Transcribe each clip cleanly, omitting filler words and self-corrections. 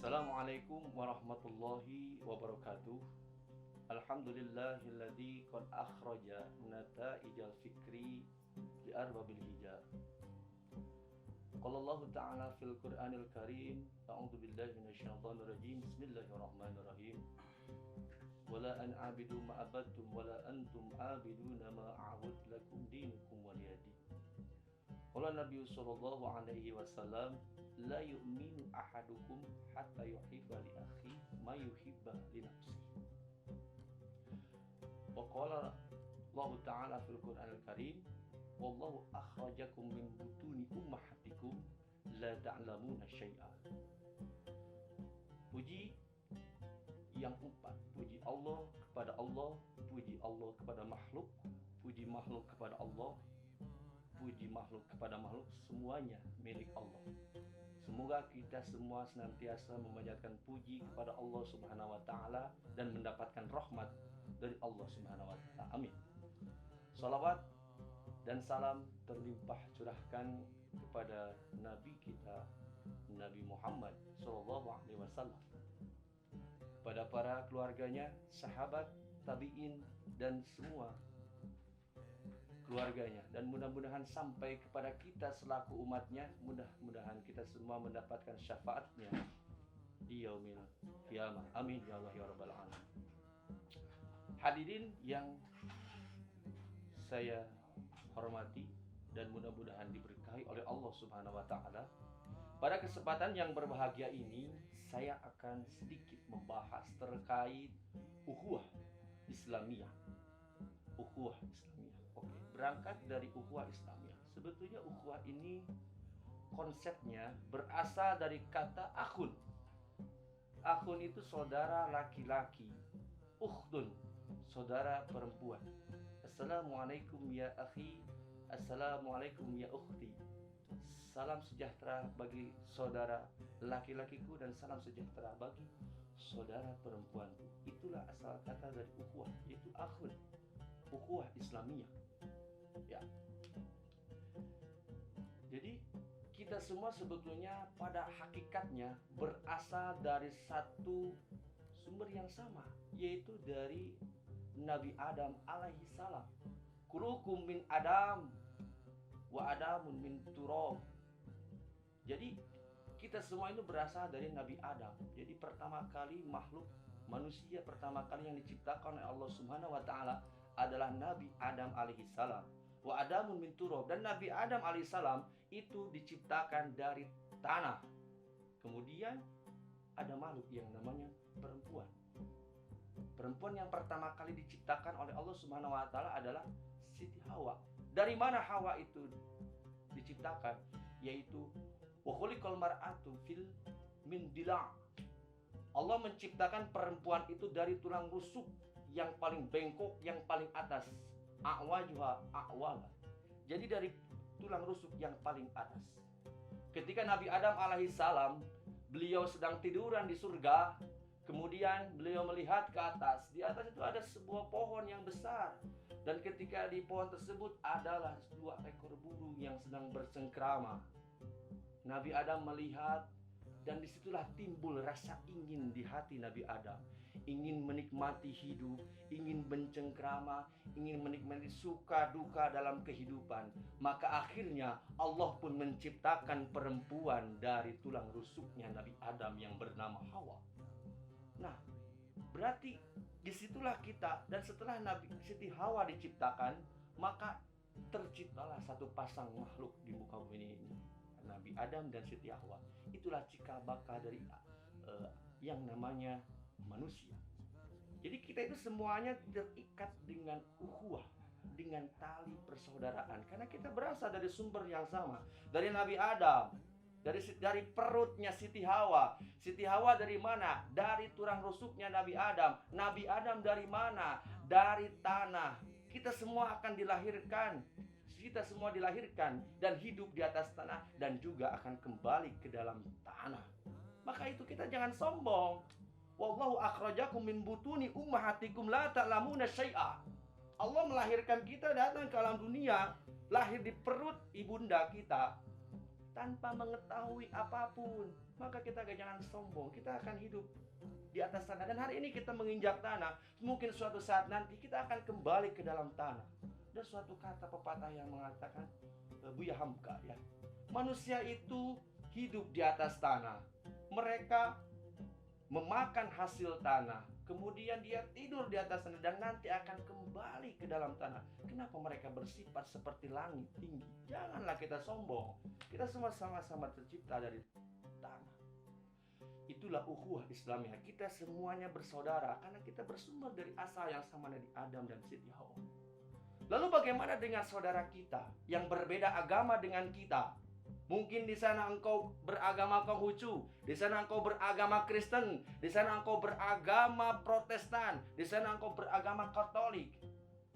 Assalamualaikum warahmatullahi wabarakatuh. Alhamdulillahilladzi qad akhraja nata'ijal fikri li arbabil hija. Qala Allah Ta'ala fil Qur'anil Karim, a'udzu billahi minasyaitonir rajim. Bismillahirrahmanirrahim. Wala an a'budu ma abadtum wala antum a'biduna ma a'bud lakum dinukum waliyadi. Qala Nabi sallallahu alaihi wasallam, la yu'minu ahadukum hatta yuhibba li akhi ma yuhibba li nafsihi. Wa qala Allah Ta'ala fil Qur'anil Karim, wallahu akhrajakum min butuni ummahatikum la ta'lamuna syai'a. Puji yang empat, puji Allah kepada Allah, puji Allah kepada makhluk, puji makhluk kepada Allah, puji makhluk kepada makhluk, semuanya milik Allah. Semoga kita semua senantiasa memanjatkan puji kepada Allah Subhanahu wa taala dan mendapatkan rahmat dari Allah Subhanahu wa taala. Amin. Salawat dan salam terlimpah curahkan kepada Nabi kita, Nabi Muhammad sallallahu alaihi wasallam, pada para keluarganya, sahabat, tabi'in dan semua keluarganya, dan mudah-mudahan sampai kepada kita selaku umatnya. Mudah-mudahan kita semua mendapatkan syafaatnya di yaumil qiyamah. Amin ya Allah ya rabbal alamin. Hadirin yang saya hormati dan mudah-mudahan diberkahi oleh Allah Subhanahu wa taala, pada kesempatan yang berbahagia ini saya akan sedikit membahas terkait ukhuwah Islamiyah. Ukhuwah Islamiyah. Oke, berangkat dari ukhuwah Islamiyah. Sebetulnya ukhuwah ini konsepnya berasal dari kata akhun. Akhun itu saudara laki-laki. Ukhdun, saudara perempuan. Assalamualaikum ya akhi, assalamualaikum ya ukhti. Salam sejahtera bagi saudara laki-lakiku dan salam sejahtera bagi saudara perempuanku. Itulah asal kata dari ukhuwah, yaitu akhun. Ukhuwah Islamiyah. Ya. Jadi kita semua sebetulnya pada hakikatnya berasal dari satu sumber yang sama, yaitu dari Nabi Adam alaihi salam. Kullukum min Adam wa Adamun min turab. Jadi kita semua itu berasal dari Nabi Adam. Jadi pertama kali makhluk manusia pertama kali yang diciptakan oleh Allah Subhanahu wa taala adalah Nabi Adam alaihi salam. Wa Adamun min turab, dan Nabi Adam alaihi salam itu diciptakan dari tanah. Kemudian ada makhluk yang namanya perempuan. Perempuan yang pertama kali diciptakan oleh Allah Subhanahu wa taala adalah Siti Hawa. Dari mana Hawa itu diciptakan? Yaitu wa khuliqal mar'atu fil min dila'. Allah menciptakan perempuan itu dari tulang rusuk yang paling bengkok, yang paling atas. A'wajuha a'wala. Jadi dari tulang rusuk yang paling atas. Ketika Nabi Adam alaihissalam, beliau sedang tiduran di surga. Kemudian beliau melihat ke atas. Di atas itu ada sebuah pohon yang besar. Dan ketika di pohon tersebut adalah 2 ekor burung yang sedang bersengkrama. Nabi Adam melihat, dan disitulah timbul rasa ingin di hati Nabi Adam. Ingin menikmati hidup, ingin bencengkrama, ingin menikmati suka duka dalam kehidupan. Maka akhirnya Allah pun menciptakan perempuan dari tulang rusuknya Nabi Adam yang bernama Hawa. Nah, berarti disitulah kita, dan setelah Nabi Siti Hawa diciptakan, maka terciptalah satu pasang makhluk di muka bumi ini, Nabi Adam dan Siti Hawa. Itulah cikal bakal dari yang namanya manusia. Jadi kita itu semuanya terikat dengan ukhuwah, dengan tali persaudaraan, karena kita berasal dari sumber yang sama, dari Nabi Adam, dari perutnya Siti Hawa. Siti Hawa dari mana? Dari tulang rusuknya Nabi Adam. Nabi Adam dari mana? Dari tanah. Kita semua akan dilahirkan. Kita semua dilahirkan dan hidup di atas tanah, dan juga akan kembali ke dalam tanah. Maka itu kita jangan sombong. Wallahu akhrajakum min butuni ummahatikum la ta'lamuna syai'a. Allah melahirkan kita datang ke alam dunia, lahir di perut ibunda kita. tanpa mengetahui apapun, maka kita jangan sombong. Kita akan hidup di atas tanah, dan hari ini kita menginjak tanah. Mungkin suatu saat nanti kita akan kembali ke dalam tanah. Dan suatu kata pepatah yang mengatakan, Buya Hamka ya, manusia itu hidup di atas tanah. Mereka memakan hasil tanah, kemudian dia tidur di atas tanah dan nanti akan kembali ke dalam tanah. Kenapa mereka bersifat seperti langit tinggi? Janganlah kita sombong. Kita semua sama-sama tercipta dari tanah. Itulah ukhuwah Islamiyah. Kita semuanya bersaudara karena kita bersumber dari asal yang sama dari Adam dan Siti Hawa. Lalu bagaimana dengan saudara kita yang berbeda agama dengan kita? Mungkin di sana engkau beragama Konghucu, di sana engkau beragama Kristen, di sana engkau beragama Protestan, di sana engkau beragama Katolik.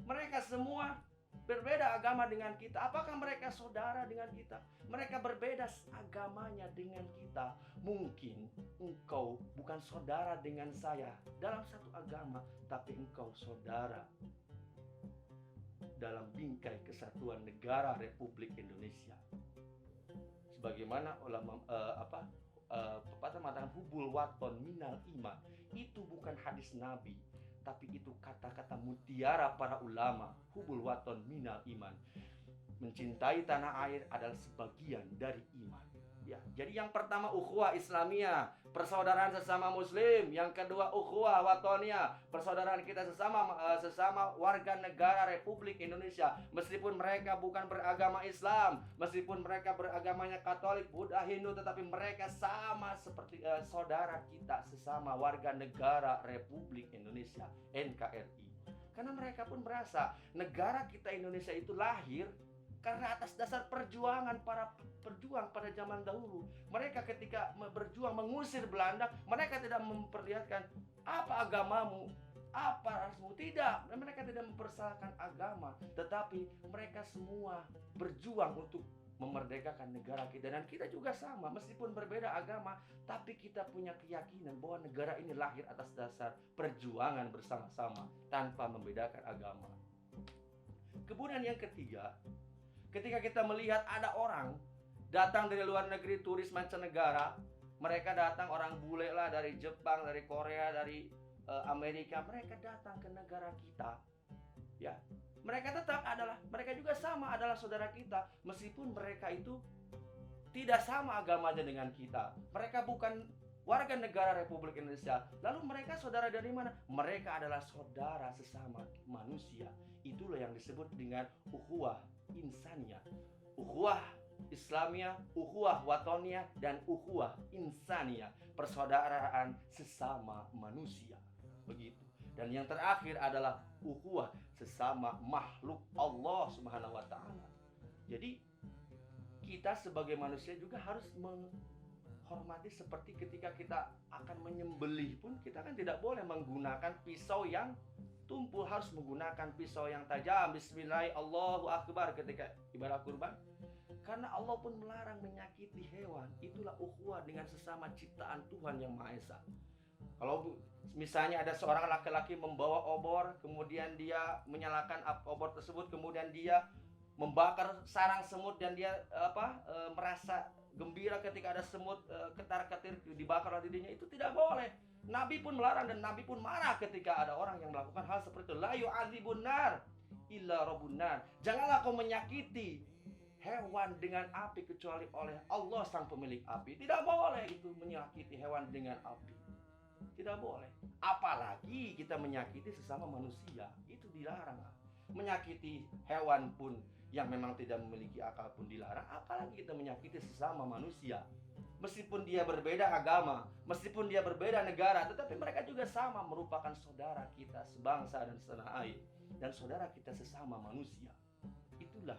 Mereka semua berbeda agama dengan kita. Apakah mereka saudara dengan kita? Mereka berbeda agamanya dengan kita. Mungkin engkau bukan saudara dengan saya dalam satu agama, tapi engkau saudara dalam bingkai kesatuan negara Republik Indonesia. Sebagaimana ulama pepatah mengatakan hubul waton minal iman. Itu bukan hadis Nabi, tapi itu kata-kata mutiara para ulama. Hubul waton minal iman. Mencintai tanah air adalah sebagian dari iman. Ya, jadi yang pertama ukhuwah Islamiyah, persaudaraan sesama muslim. Yang kedua ukhuwah watoniyah, persaudaraan kita sesama warga negara Republik Indonesia. Meskipun mereka bukan beragama Islam, meskipun mereka beragamanya Katolik, Buddha, Hindu, tetapi mereka sama seperti saudara kita sesama warga negara Republik Indonesia, NKRI. Karena mereka pun merasa negara kita Indonesia itu lahir karena atas dasar perjuangan para perjuang pada zaman dahulu. Mereka ketika berjuang mengusir Belanda, mereka tidak memperlihatkan apa agamamu, apa rasmu. Tidak, mereka tidak mempersalahkan agama, tetapi mereka semua berjuang untuk memerdekakan negara kita. Dan kita juga sama, meskipun berbeda agama, tapi kita punya keyakinan bahwa negara ini lahir atas dasar perjuangan bersama-sama tanpa membedakan agama. Kemudian yang ketiga, ketika kita melihat ada orang datang dari luar negeri, turis mancanegara, mereka datang, orang bule lah, dari Jepang, dari Korea, dari Amerika, mereka datang ke negara kita. Ya, mereka mereka juga sama adalah saudara kita, meskipun mereka itu tidak sama agamanya dengan kita. Mereka bukan warga negara Republik Indonesia. Lalu mereka saudara dari mana? Mereka adalah saudara sesama manusia. Itulah yang disebut dengan ukhuwah insaniyah, ukhuwah Islamiyah, ukhuwah watoniyah, dan ukhuwah insaniyah, persaudaraan sesama manusia. Begitu. Dan yang terakhir adalah ukhuwah sesama makhluk Allah Subhanahu wa taala. Jadi kita sebagai manusia juga harus menghormati, seperti ketika kita akan menyembelih pun kita kan tidak boleh menggunakan pisau yang tumpul, harus menggunakan pisau yang tajam. Bismillah, Allahu Akbar ketika ibadah kurban. Karena Allah pun melarang menyakiti hewan. Itulah ukhuwah dengan sesama ciptaan Tuhan yang Maha Esa. Kalau misalnya ada seorang laki-laki membawa obor, kemudian dia menyalakan obor tersebut, kemudian dia membakar sarang semut, dan dia merasa gembira ketika ada semut ketar-ketir dibakar oleh dirinya, itu tidak boleh. Nabi pun melarang dan Nabi pun marah ketika ada orang yang melakukan hal seperti itu. La yu'adzibun nar illa rabbun nar. Janganlah kau menyakiti hewan dengan api kecuali oleh Allah sang pemilik api. Tidak boleh itu menyakiti hewan dengan api. Tidak boleh. Apalagi kita menyakiti sesama manusia, itu dilarang. Menyakiti hewan pun yang memang tidak memiliki akal pun dilarang, apalagi kita menyakiti sesama manusia. Meskipun dia berbeda agama, meskipun dia berbeda negara, tetapi mereka juga sama, merupakan saudara kita sebangsa dan setanah air, dan saudara kita sesama manusia. Itulah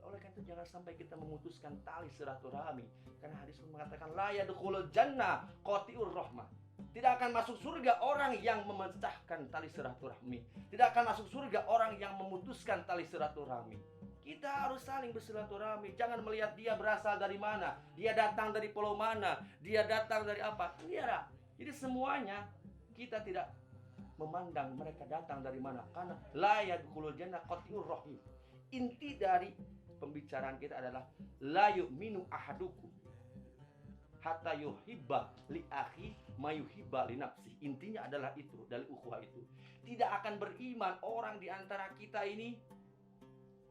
oleh karena itu jangan sampai kita memutuskan tali silaturahmi, karena hadis pun mengatakan la yadkhulul jannah qati'ur rahmah. Tidak akan masuk surga orang yang memecahkan tali silaturahmi. Tidak akan masuk surga orang yang memutuskan tali silaturahmi. Kita harus saling bersilaturahmi. Jangan melihat dia berasal dari mana, dia datang dari pulau mana, dia datang dari apa. Tidak. Jadi semuanya kita tidak memandang mereka datang dari mana, karena la yadkhulul jannah qati'ur rahim. Inti dari pembicaraan kita adalah la yu'minu ahadukum hatta yuhibba li akhi ma yuhibba li nafsi. Intinya adalah itu, dari ukhuwah itu. Tidak akan beriman orang di antara kita ini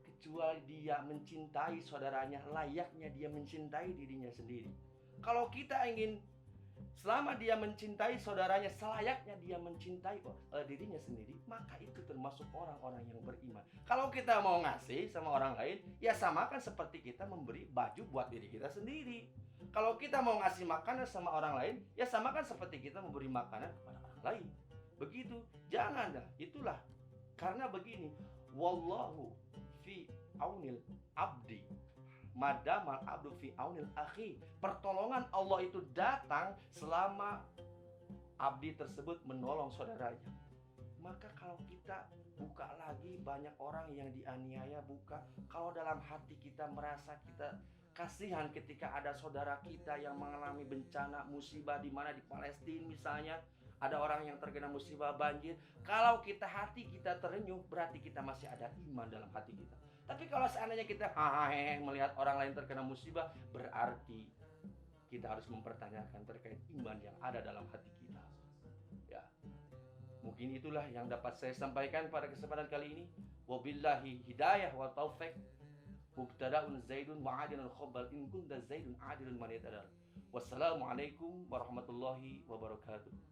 kecuali dia mencintai saudaranya layaknya dia mencintai dirinya sendiri. Kalau kita ingin selama dia mencintai saudaranya selayaknya dia mencintai dirinya sendiri, maka itu termasuk orang-orang yang beriman. Kalau kita mau ngasih sama orang lain, ya samakan seperti kita memberi baju buat diri kita sendiri. Kalau kita mau ngasih makanan sama orang lain, ya samakan seperti kita memberi makanan kepada orang lain. Begitu, jangan dah. Itulah karena begini, wallahu fi aunil abdi madamal abdu fi aunil akhi. Pertolongan Allah itu datang selama abdi tersebut menolong saudaranya. Maka kalau kita buka lagi, banyak orang yang dianiaya, buka. Kalau dalam hati kita merasa kita kasihan ketika ada saudara kita yang mengalami bencana musibah, di mana di Palestina misalnya ada orang yang terkena musibah banjir. Kalau hati kita terenyuh, berarti kita masih ada iman dalam hati kita. Tapi kalau seandainya kita melihat orang lain terkena musibah, berarti kita harus mempertanyakan terkait iman yang ada dalam hati kita. Ya, mungkin itulah yang dapat saya sampaikan pada kesempatan kali ini. Wabillahi hidayah wa taufik. Mubtada'un zaidun wa 'adilun khabal in kunta zaidun 'adilun man yatadal. Wassalamualaikum warahmatullahi wabarakatuh.